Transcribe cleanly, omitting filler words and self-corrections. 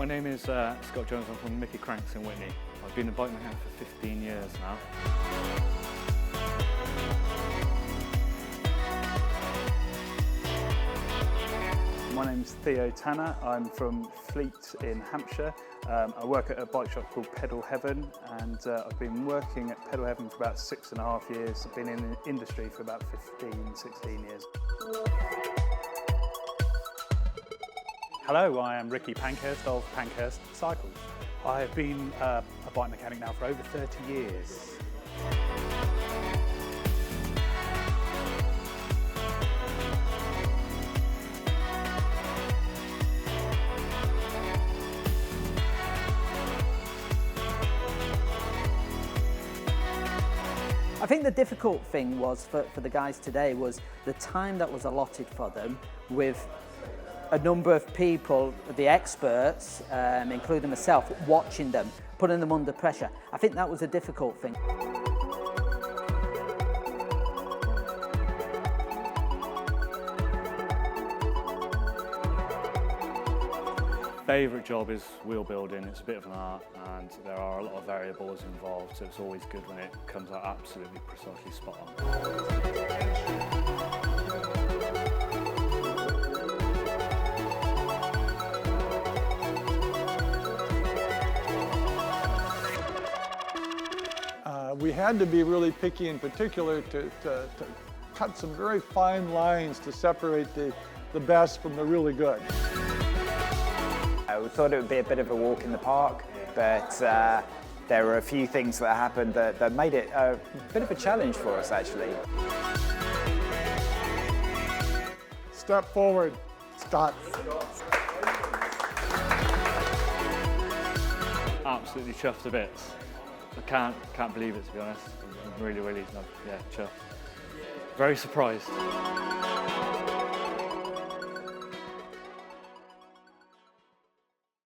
My name is Scott Jones. I'm from Mickey Cranks in Witney. I've been a bike mechanic for 15 years now. My name's Theo Tanner. I'm from Fleet in Hampshire. I work at a bike shop called Pedal Heaven, and I've been working at Pedal Heaven for about 6.5 years. I've been in the industry for about 15, 16 years. Hello, I am Ricky Pankhurst of Pankhurst Cycles. I have been a bike mechanic now for over 30 years. I think the difficult thing was for the guys today was the time that was allotted for them, with a number of people, the experts, including myself, watching them, putting them under pressure. I think that was a difficult thing. Favourite job is wheel building. It's a bit of an art, and there are a lot of variables involved, so it's always good when it comes out absolutely precisely spot on. We had to be really picky in particular to cut some very fine lines to separate the best from the really good. We thought it would be a bit of a walk in the park, but there were a few things that happened that made it a bit of a challenge for us, actually. Step forward, Scott. Absolutely chuffed to bits. I can't believe it, to be honest. I'm really, yeah, chuffed. Very surprised.